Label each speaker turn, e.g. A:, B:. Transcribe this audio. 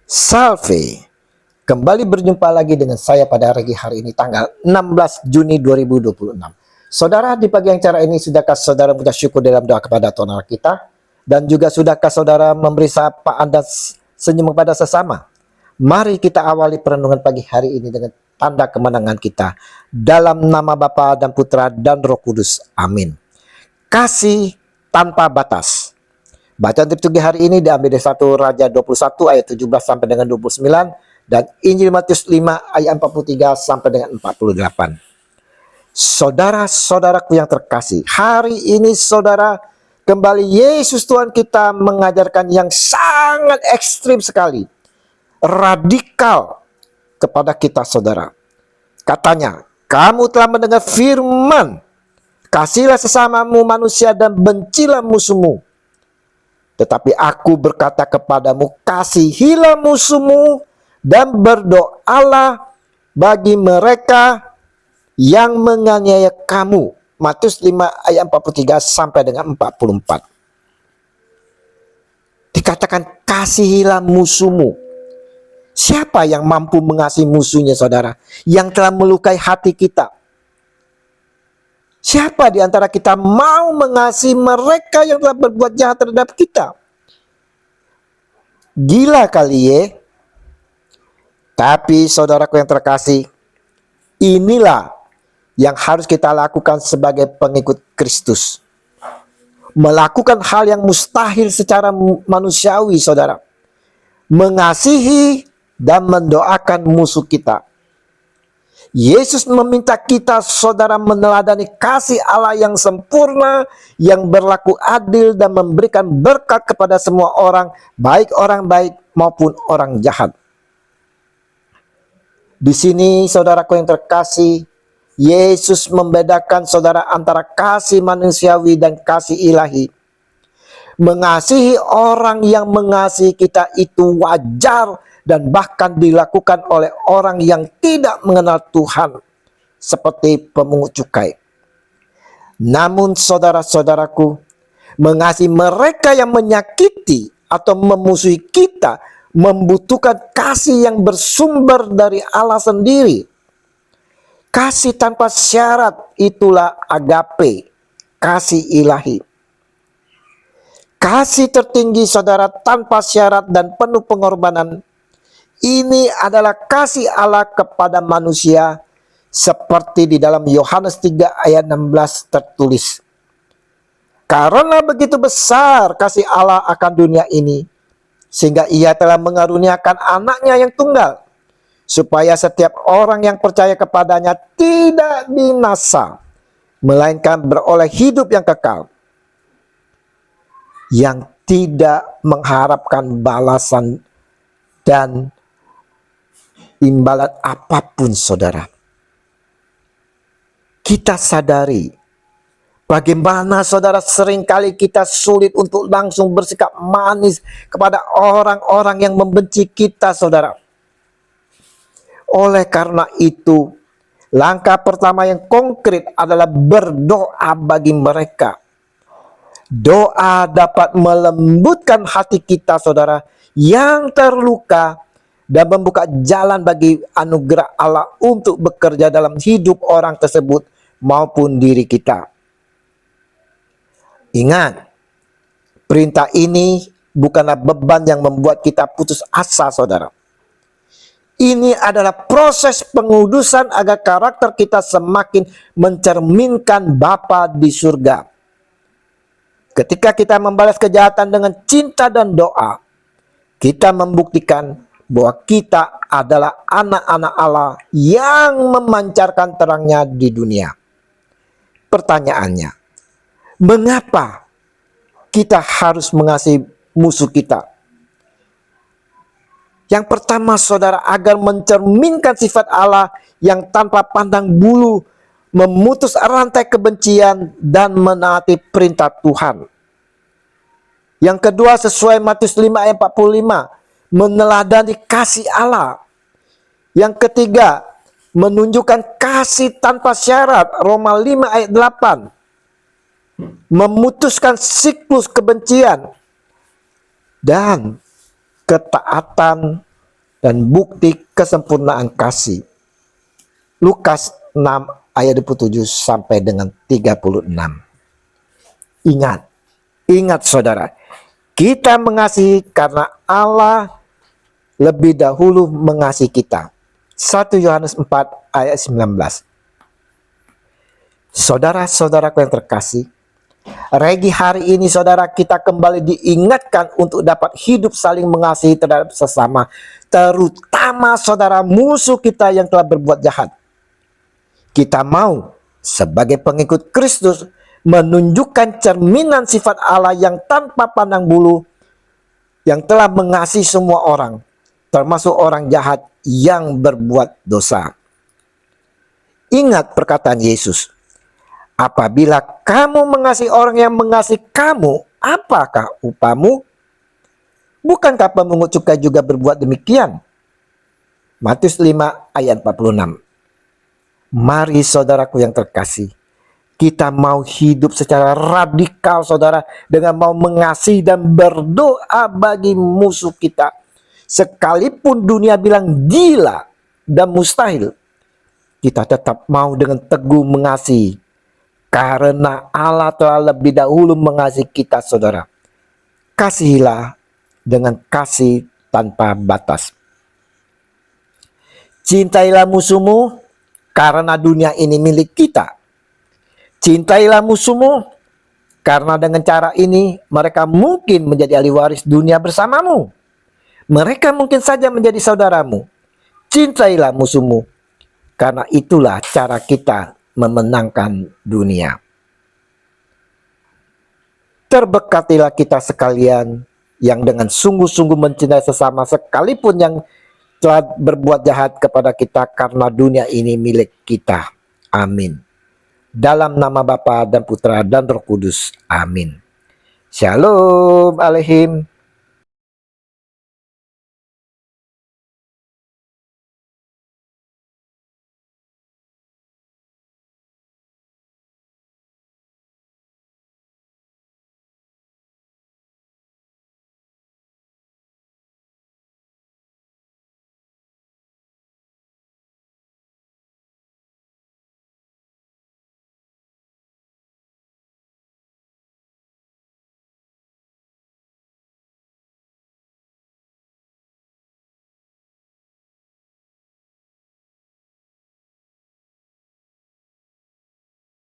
A: Salve, kembali berjumpa lagi dengan saya pada hari ini tanggal 16 Juni 2026. Saudara, di pagi yang cerah ini sudahkah saudara mengucap syukur dalam doa kepada Tuhan Allah kita? Dan juga sudahkah saudara memberi sapaan dan senyum kepada sesama? Mari kita awali perenungan pagi hari ini dengan tanda kemenangan kita. Dalam nama Bapa dan Putra dan Roh Kudus. Amin. Kasih tanpa batas. Bacaan liturgi hari ini diambil dari 1 Raja 21 ayat 17 sampai dengan 29 dan Injil Matius 5 ayat 43 sampai dengan 48. Saudara-saudaraku yang terkasih, hari ini saudara, kembali Yesus Tuhan kita mengajarkan yang sangat ekstrim sekali, radikal kepada kita saudara. Katanya, kamu telah mendengar firman, kasihlah sesamamu manusia dan bencilah musuhmu. Tetapi aku berkata kepadamu, kasihilah musuhmu dan berdoalah bagi mereka yang menganiaya kamu. Matius 5 ayat 43 sampai dengan 44. Dikatakan kasihilah musuhmu. Siapa yang mampu mengasihi musuhnya saudara? Yang telah melukai hati kita. Siapa di antara kita mau mengasihi mereka yang telah berbuat jahat terhadap kita? Gila kali ya. Tapi saudaraku yang terkasih, inilah yang harus kita lakukan sebagai pengikut Kristus. Melakukan hal yang mustahil secara manusiawi saudara. Mengasihi dan mendoakan musuh kita. Yesus meminta kita saudara meneladani kasih Allah yang sempurna, yang berlaku adil dan memberikan berkat kepada semua orang, baik orang baik maupun orang jahat. Di sini saudaraku yang terkasih, Yesus membedakan saudara antara kasih manusiawi dan kasih ilahi. Mengasihi orang yang mengasihi kita itu wajar dan bahkan dilakukan oleh orang yang tidak mengenal Tuhan, seperti pemungut cukai. Namun saudara-saudaraku, mengasihi mereka yang menyakiti atau memusuhi kita membutuhkan kasih yang bersumber dari Allah sendiri. Kasih tanpa syarat itulah agape, kasih ilahi. Kasih tertinggi saudara tanpa syarat dan penuh pengorbanan. Ini adalah kasih Allah kepada manusia seperti di dalam Yohanes 3 ayat 16 tertulis. Karena begitu besar kasih Allah akan dunia ini, sehingga ia telah mengaruniakan anaknya yang tunggal, supaya setiap orang yang percaya kepadanya tidak binasa, melainkan beroleh hidup yang kekal, yang tidak mengharapkan balasan dan imbalan apapun saudara. Kita sadari bagaimana saudara seringkali kita sulit untuk langsung bersikap manis kepada orang-orang yang membenci kita saudara. Oleh karena itu, langkah pertama yang konkret adalah berdoa bagi mereka. Doa dapat melembutkan hati kita saudara yang terluka dan membuka jalan bagi anugerah Allah untuk bekerja dalam hidup orang tersebut maupun diri kita. Ingat, perintah ini bukanlah beban yang membuat kita putus asa saudara. Ini adalah proses pengudusan agar karakter kita semakin mencerminkan Bapa di surga. Ketika kita membalas kejahatan dengan cinta dan doa, kita membuktikan bahwa kita adalah anak-anak Allah yang memancarkan terangnya di dunia. Pertanyaannya, mengapa kita harus mengasihi musuh kita? Yang pertama saudara, agar mencerminkan sifat Allah yang tanpa pandang bulu, memutus rantai kebencian dan menaati perintah Tuhan. Yang kedua, sesuai Matius 5 ayat 45, meneladani kasih Allah. Yang ketiga, menunjukkan kasih tanpa syarat, Roma 5 ayat 8. Memutuskan siklus kebencian dan ketaatan dan bukti kesempurnaan kasih. Lukas 6 ayat 27 sampai dengan 36. Ingat saudara, kita mengasihi karena Allah lebih dahulu mengasihi kita. 1 Yohanes 4 ayat 19. Saudara-saudaraku yang terkasih, Regi hari ini saudara kita kembali diingatkan untuk dapat hidup saling mengasihi terhadap sesama, terutama saudara musuh kita yang telah berbuat jahat. Kita mau sebagai pengikut Kristus menunjukkan cerminan sifat Allah yang tanpa pandang bulu, yang telah mengasihi semua orang, termasuk orang jahat yang berbuat dosa. Ingat perkataan Yesus, apabila kamu mengasihi orang yang mengasihi kamu, apakah upamu? Bukankah pemungut cukai juga berbuat demikian? Matius 5 ayat 46. Mari saudaraku yang terkasih, kita mau hidup secara radikal saudara, dengan mau mengasihi dan berdoa bagi musuh kita. Sekalipun dunia bilang gila dan mustahil, kita tetap mau dengan teguh mengasihi. Karena Allah telah lebih dahulu mengasihi kita saudara. Kasihilah dengan kasih tanpa batas. Cintailah musuhmu karena dunia ini milik kita. Cintailah musuhmu karena dengan cara ini mereka mungkin menjadi ahli waris dunia bersamamu. Mereka mungkin saja menjadi saudaramu. Cintailah musuhmu karena itulah cara kita memenangkan dunia. Terberkatilah kita sekalian yang dengan sungguh-sungguh mencintai sesama, sekalipun yang telah berbuat jahat kepada kita, karena dunia ini milik kita. Amin. Dalam nama Bapa dan Putra dan Roh Kudus. Amin. Shalom Aleihim.